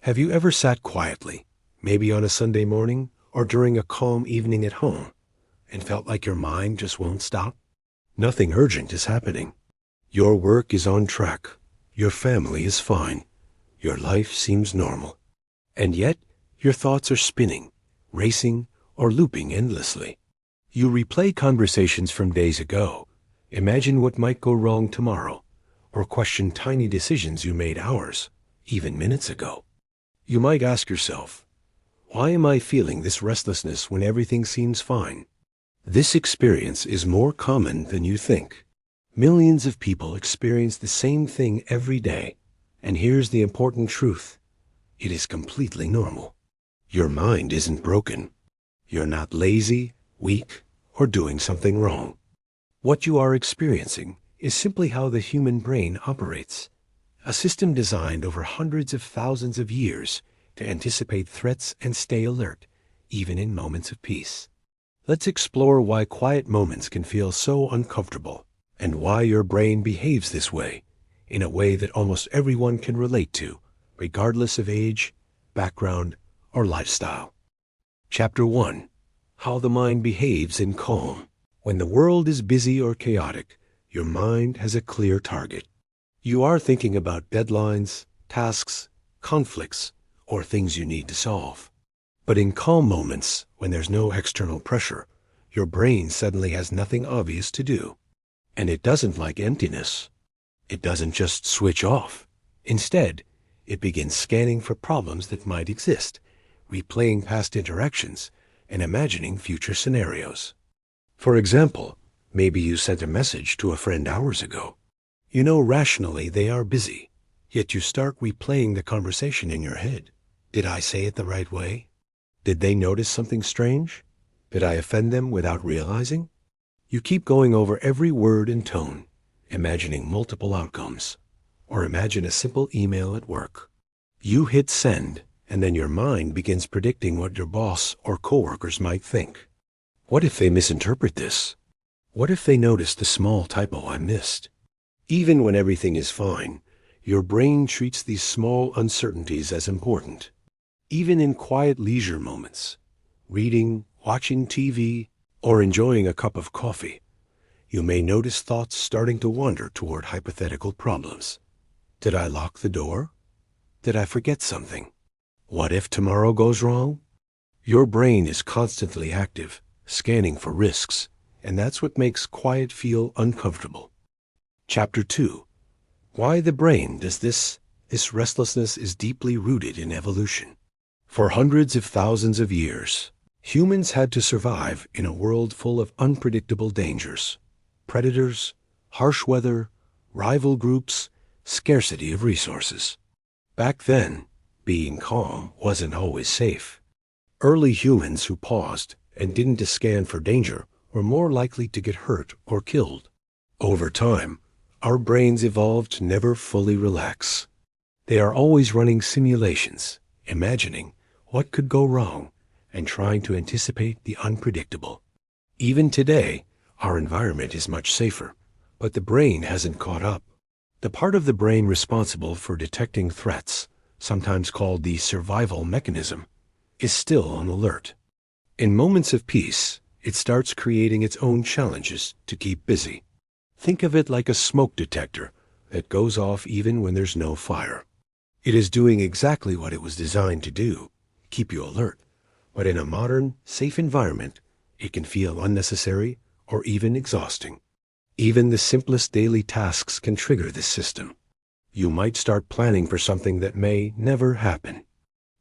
Have you ever sat quietly, maybe on a Sunday morning or during a calm evening at home, and felt like your mind just won't stop? Nothing urgent is happening. Your work is on track. Your family is fine. Your life seems normal. And yet, your thoughts are spinning, racing, or looping endlessly. You replay conversations from days ago, imagine what might go wrong tomorrow, or question tiny decisions you made hours, even minutes ago. You might ask yourself, why am I feeling this restlessness when everything seems fine? This experience is more common than you think. Millions of people experience the same thing every day, and here's the important truth. It is completely normal. Your mind isn't broken. You're not lazy, weak, or doing something wrong. What you are experiencing is simply how the human brain operates, a system designed over hundreds of thousands of years to anticipate threats and stay alert, even in moments of peace. Let's explore why quiet moments can feel so uncomfortable, and why your brain behaves this way, in a way that almost everyone can relate to, regardless of age, background, or lifestyle. Chapter 1. How the mind behaves in calm. When the world is busy or chaotic, your mind has a clear target. You are thinking about deadlines, tasks, conflicts, or things you need to solve. But in calm moments, when there's no external pressure, your brain suddenly has nothing obvious to do. And it doesn't like emptiness. It doesn't just switch off. Instead, it begins scanning for problems that might exist, replaying past interactions, and imagining future scenarios. For example, maybe you sent a message to a friend hours ago. You know rationally they are busy, yet you start replaying the conversation in your head. Did I say it the right way? Did they notice something strange? Did I offend them without realizing? You keep going over every word and tone, imagining multiple outcomes. Or imagine a simple email at work. You hit send, and then your mind begins predicting what your boss or coworkers might think. What if they misinterpret this? What if they notice the small typo I missed? Even when everything is fine, your brain treats these small uncertainties as important. Even in quiet leisure moments, reading, watching TV, or enjoying a cup of coffee, you may notice thoughts starting to wander toward hypothetical problems. Did I lock the door? Did I forget something? What if tomorrow goes wrong? Your brain is constantly active, scanning for risks, and that's what makes quiet feel uncomfortable. Chapter 2. Why the brain does this? This restlessness is deeply rooted in evolution. For hundreds of thousands of years, humans had to survive in a world full of unpredictable dangers. Predators, harsh weather, rival groups, scarcity of resources. Back then, being calm wasn't always safe. Early humans who paused and didn't scan for danger were more likely to get hurt or killed. Over time, our brains evolved to never fully relax. They are always running simulations, imagining what could go wrong, and trying to anticipate the unpredictable. Even today, our environment is much safer, but the brain hasn't caught up. The part of the brain responsible for detecting threats, sometimes called the survival mechanism, is still on alert. In moments of peace, it starts creating its own challenges to keep busy. Think of it like a smoke detector that goes off even when there's no fire. It is doing exactly what it was designed to do, keep you alert, but in a modern, safe environment, it can feel unnecessary or even exhausting. Even the simplest daily tasks can trigger this system. You might start planning for something that may never happen.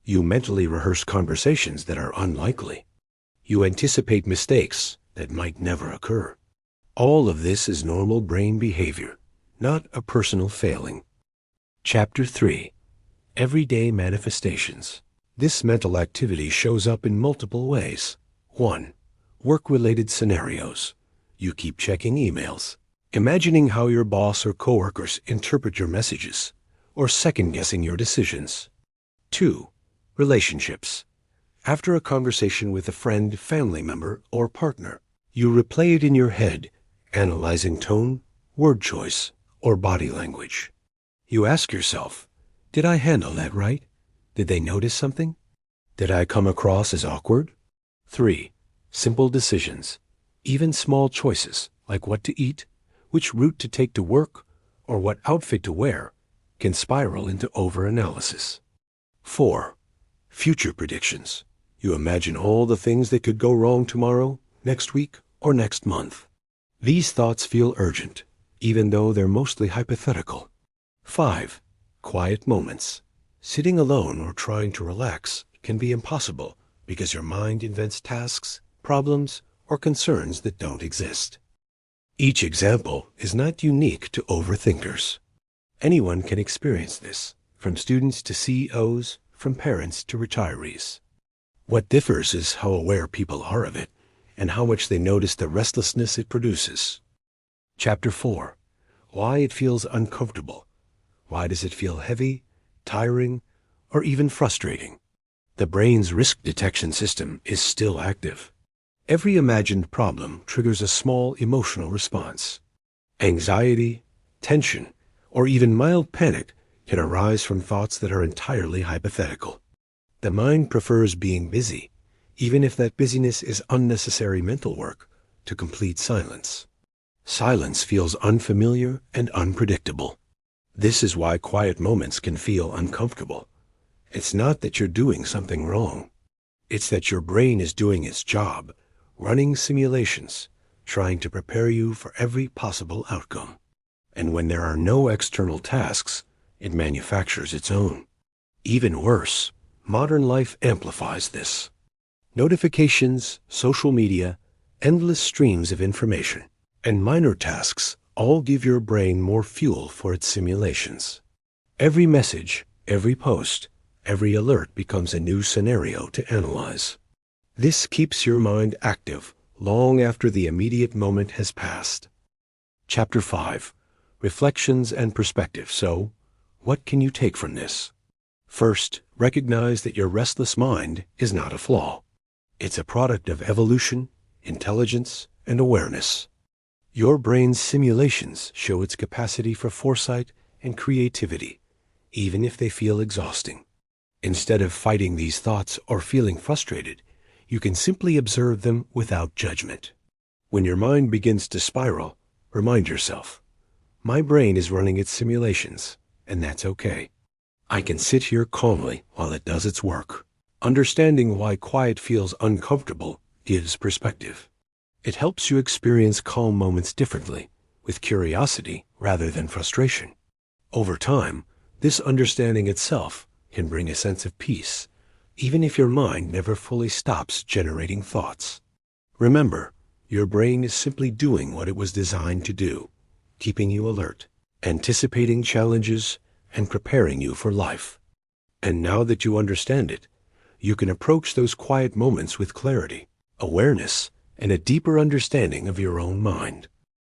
You mentally rehearse conversations that are unlikely. You anticipate mistakes that might never occur. All of this is normal brain behavior, not a personal failing. Chapter 3. Everyday manifestations. This mental activity shows up in multiple ways. 1. Work-related scenarios. You keep checking emails, imagining how your boss or coworkers interpret your messages, or second-guessing your decisions. 2. Relationships. After a conversation with a friend, family member, or partner, you replay it in your head, analyzing tone, word choice, or body language. You ask yourself, did I handle that right? Did they notice something? Did I come across as awkward? 3. Simple decisions. Even small choices, like what to eat, which route to take to work, or what outfit to wear, can spiral into overanalysis. 4. Future predictions. You imagine all the things that could go wrong tomorrow, next week, or next month. These thoughts feel urgent, even though they're mostly hypothetical. 5. Quiet moments. Sitting alone or trying to relax can be impossible because your mind invents tasks, problems, or concerns that don't exist. Each example is not unique to overthinkers. Anyone can experience this, from students to CEOs, from parents to retirees. What differs is how aware people are of it and how much they notice the restlessness it produces. Chapter 4. Why it feels uncomfortable. Why does it feel heavy, tiring, or even frustrating? The brain's risk detection system is still active. Every imagined problem triggers a small emotional response. Anxiety, tension, or even mild panic can arise from thoughts that are entirely hypothetical. The mind prefers being busy, even if that busyness is unnecessary mental work, to complete silence. Silence feels unfamiliar and unpredictable. This is why quiet moments can feel uncomfortable. It's not that you're doing something wrong. It's that your brain is doing its job, running simulations, trying to prepare you for every possible outcome. And when there are no external tasks, it manufactures its own. Even worse, modern life amplifies this. Notifications, social media, endless streams of information, and minor tasks all give your brain more fuel for its simulations. Every message, every post, every alert becomes a new scenario to analyze. This keeps your mind active long after the immediate moment has passed. Chapter 5. Reflections and Perspective. So, what can you take from this? First, recognize that your restless mind is not a flaw. It's a product of evolution, intelligence, and awareness. Your brain's simulations show its capacity for foresight and creativity, even if they feel exhausting. Instead of fighting these thoughts or feeling frustrated, you can simply observe them without judgment. When your mind begins to spiral, remind yourself, my brain is running its simulations, and that's okay. I can sit here calmly while it does its work. Understanding why quiet feels uncomfortable gives perspective. It helps you experience calm moments differently, with curiosity rather than frustration. Over time, this understanding itself can bring a sense of peace, even if your mind never fully stops generating thoughts. Remember, your brain is simply doing what it was designed to do, keeping you alert, anticipating challenges, and preparing you for life. And now that you understand it, you can approach those quiet moments with clarity, awareness, and a deeper understanding of your own mind.